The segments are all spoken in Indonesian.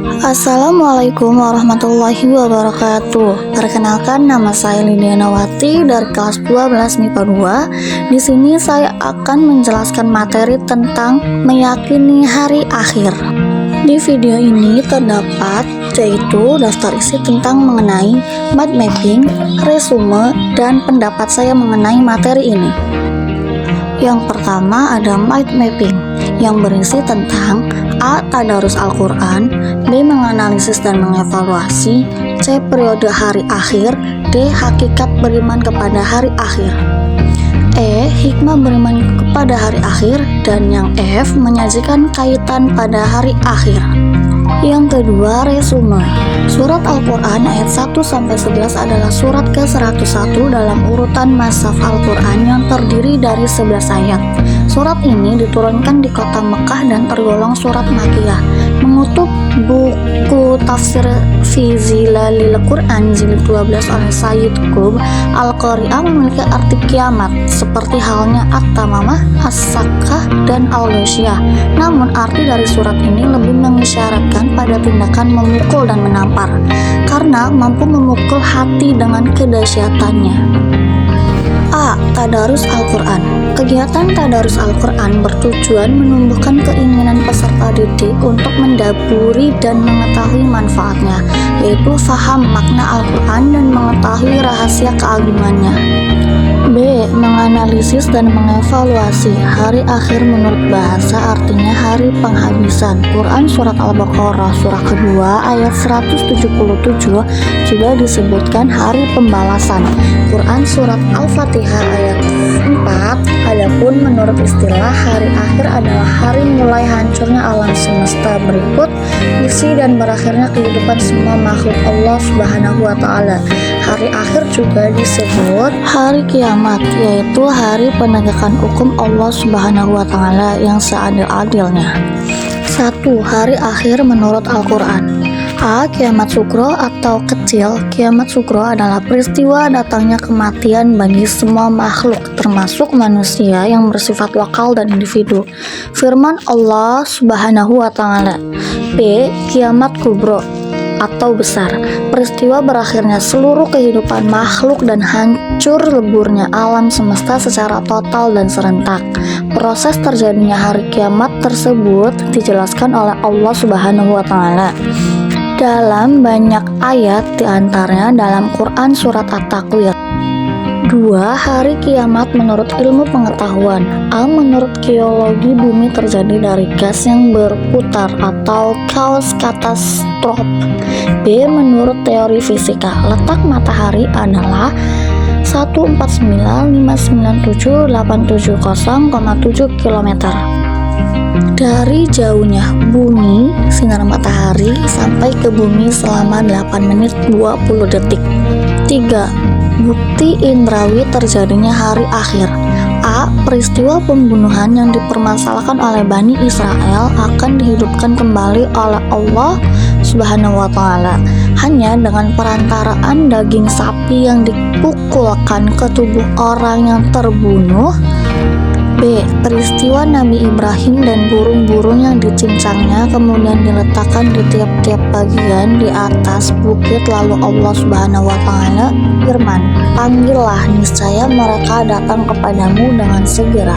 Assalamualaikum warahmatullahi wabarakatuh. Perkenalkan, nama saya Lydia Nawati dari kelas 12 MIPA 2. Di sini saya akan menjelaskan materi tentang meyakini hari akhir. Di video ini terdapat yaitu daftar isi tentang mengenai mind mapping, resume, dan pendapat saya mengenai materi ini. Yang pertama ada mind mapping yang berisi tentang A. Tadarus Al-Quran, B. Menganalisis dan mengevaluasi, C. Periode hari akhir, D. Hakikat beriman kepada hari akhir, E. Hikmah beriman kepada hari akhir, dan yang F. Menyajikan kaitan pada hari akhir. Yang kedua, resume. Surat Al-Quran ayat 1-11 adalah surat ke-101 dalam urutan Mashaf Al-Quran yang terdiri dari 11 ayat. Surat ini diturunkan di kota Mekah dan tergolong surat Makkiyah. Mengutip buku tafsir Fi Zilalil Quran jilid 12 oleh Sayyid Qutb, Al-Qari'ah memiliki arti kiamat seperti halnya At-Tamamah, As-Sakkah, dan Al-Ghasyiyah. Namun arti dari surat ini lebih mengisyaratkan pada tindakan memukul dan menampar, karena mampu memukul hati dengan kedahsyatannya. A. Tadarus Al-Quran. Kegiatan Tadarus Al-Quran bertujuan menumbuhkan keinginan peserta didik untuk mendaburi dan mengetahui manfaatnya, yaitu faham makna Al-Quran dan mengetahui rahasia keagungannya. B. Menganalisis dan mengevaluasi. Hari akhir menurut bahasa artinya hari penghabisan. Quran Surat Al-Baqarah surah kedua ayat 177 juga disebutkan hari pembalasan. Quran Surat Al-Fatihah ayat 4. Adapun menurut istilah hari akhir adalah hari mulai hancurnya alam semesta berikut, isi dan berakhirnya kehidupan semua makhluk Allah Subhanahu wa Ta'ala. Hari akhir juga disebut hari kiamat, yaitu hari penegakan hukum Allah Subhanahu wa Ta'ala yang seadil-adilnya. 1. Hari akhir menurut Al-Quran. A. Kiamat sugro atau kecil. Kiamat sugro adalah peristiwa datangnya kematian bagi semua makhluk, termasuk manusia yang bersifat lokal dan individu. Firman Allah Subhanahu wa Ta'ala. B. Kiamat kubro atau besar, peristiwa berakhirnya seluruh kehidupan makhluk dan hancur leburnya alam semesta secara total dan serentak. Proses terjadinya hari kiamat tersebut dijelaskan oleh Allah Subhanahu wa Ta'ala dalam banyak ayat, diantaranya dalam Quran Surat At-Takwir. 2. Hari kiamat menurut ilmu pengetahuan. A. Menurut geologi, bumi terjadi dari gas yang berputar atau chaos katastrof. B. Menurut teori fisika, letak matahari adalah 149597870,7 km. Dari jauhnya bumi, sinar matahari sampai ke bumi selama 8 menit 20 detik. 3. Bukti indrawi terjadinya hari akhir. A. Peristiwa pembunuhan yang dipermasalahkan oleh Bani Israel akan dihidupkan kembali oleh Allah Subhanahu wa Ta'ala hanya dengan perantaraan daging sapi yang dipukulkan ke tubuh orang yang terbunuh. B. Peristiwa Nabi Ibrahim dan burung-burung yang dicincangnya kemudian diletakkan di tiap-tiap bagian di atas bukit, lalu Allah Subhanahu wa Ta'ala firman, panggillah, niscaya mereka datang kepadamu dengan segera.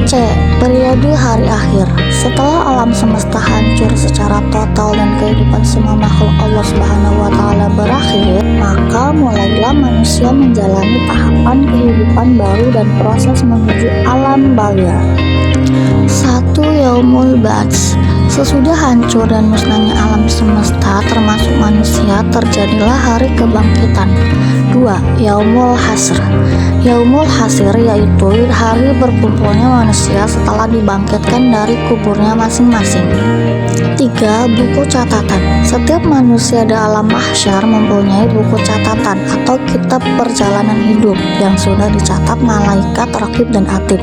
C. Periode hari akhir. Setelah alam semesta hancur secara total dan kehidupan semua makhluk Allah Subhanahu wa Ta'ala berakhir, maka mulailah manusia menjalani tahapan kehidupan baru dan proses menuju alam barzah. 1. Yaumul Ba'ts. Sesudah hancur dan musnahnya alam semesta termasuk manusia, terjadilah hari kebangkitan. 2. Yaumul Hasr. Yaumul Hasir yaitu hari berkumpulnya manusia setelah dibangkitkan dari kuburnya masing-masing. 3. Buku catatan. Setiap manusia di alam mahsyar mempunyai buku catatan atau kitab perjalanan hidup yang sudah dicatat malaikat Raqib dan Atid.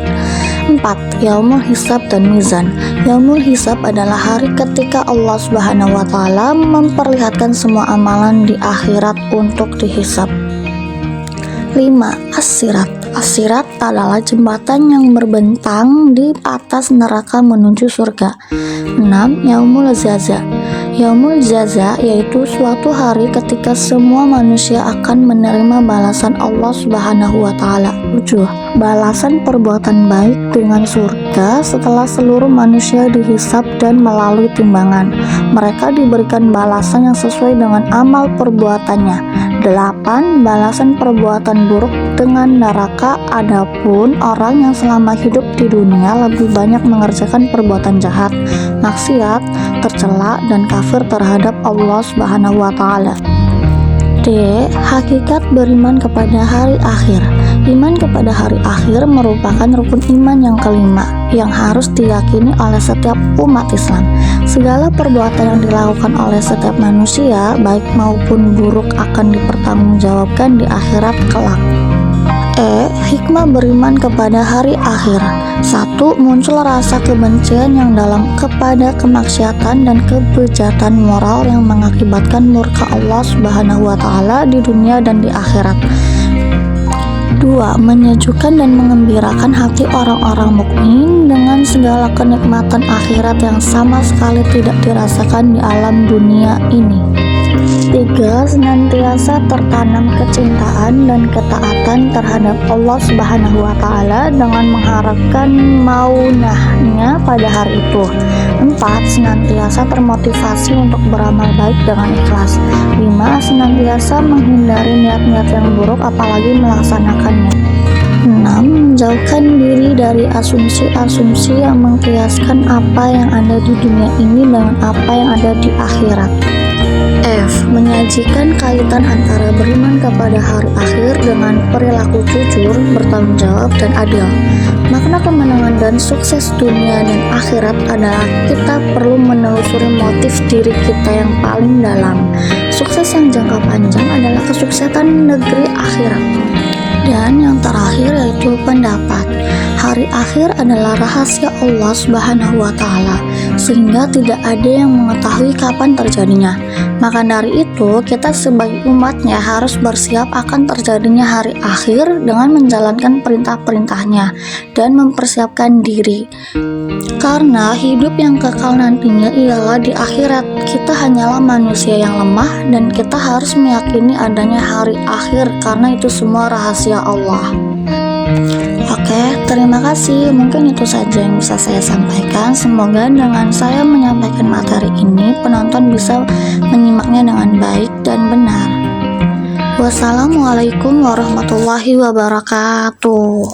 4. Yaumul Hisab dan Mizan. Yaumul Hisab adalah hari ketika Allah Subhanahu wa Ta'ala memperlihatkan semua amalan di akhirat untuk dihisab. 5. As-Sirat. As-Sirat adalah jembatan yang membentang di atas neraka menuju surga. 6. Yaumul Jaza. Yaumul Jaza yaitu suatu hari ketika semua manusia akan menerima balasan Allah Subhanahu wa Ta'ala. 7. Balasan perbuatan baik dengan surga setelah seluruh manusia dihisab dan melalui timbangan. Mereka diberikan balasan yang sesuai dengan amal perbuatannya. 8. Balasan perbuatan buruk dengan neraka. Adapun orang yang selama hidup di dunia lebih banyak mengerjakan perbuatan jahat, maksiat, tercela, dan kafir terhadap Allah Subhanahu wa Ta'ala. D. Hakikat beriman kepada hari akhir. Iman kepada hari akhir merupakan rukun iman yang kelima yang harus diyakini oleh setiap umat Islam. Segala perbuatan yang dilakukan oleh setiap manusia, baik maupun buruk, akan dipertanggungjawabkan di akhirat kelak. E. Hikmah beriman kepada hari akhir. 1. Muncul rasa kebencian yang dalam kepada kemaksiatan dan kebejatan moral yang mengakibatkan murka Allah Subhanahu wa Ta'ala di dunia dan di akhirat. 2. Menyejukkan dan mengembirakan hati orang-orang mukmin dengan segala kenikmatan akhirat yang sama sekali tidak dirasakan di alam dunia ini. 3. Senantiasa tertanam kecintaan dan ketaatan terhadap Allah Subhanahu wa Ta'ala dengan mengharapkan maunahnya pada hari itu. 4. Senantiasa termotivasi untuk beramal baik dengan ikhlas. 5. Senantiasa menghindari niat-niat yang buruk apalagi melaksanakannya. 6. Menjauhkan diri dari asumsi-asumsi yang mengkiaskan apa yang ada di dunia ini dengan apa yang ada di akhirat. F. Menyajikan kaitan antara beriman kepada hari akhir dengan perilaku jujur, bertanggung jawab, dan adil. Makna kemenangan dan sukses dunia dan akhirat adalah kita perlu menelusuri motif diri kita yang paling dalam. Sukses yang jangka panjang adalah kesuksesan negeri akhirat. Dan yang terakhir yaitu pendapat. Hari akhir adalah rahasia Allah Subhanahu wa Ta'ala, sehingga tidak ada yang mengetahui kapan terjadinya. Maka dari itu, kita sebagai umatnya harus bersiap akan terjadinya hari akhir dengan menjalankan perintah-perintahnya dan mempersiapkan diri. Karena hidup yang kekal nantinya ialah di akhirat. Kita hanyalah manusia yang lemah dan kita harus meyakini adanya hari akhir karena itu semua rahasia Allah. Oke, terima kasih. Mungkin itu saja yang bisa saya sampaikan. Semoga dengan saya menyampaikan materi ini, penonton bisa menyimaknya dengan baik dan benar. Wassalamualaikum warahmatullahi wabarakatuh.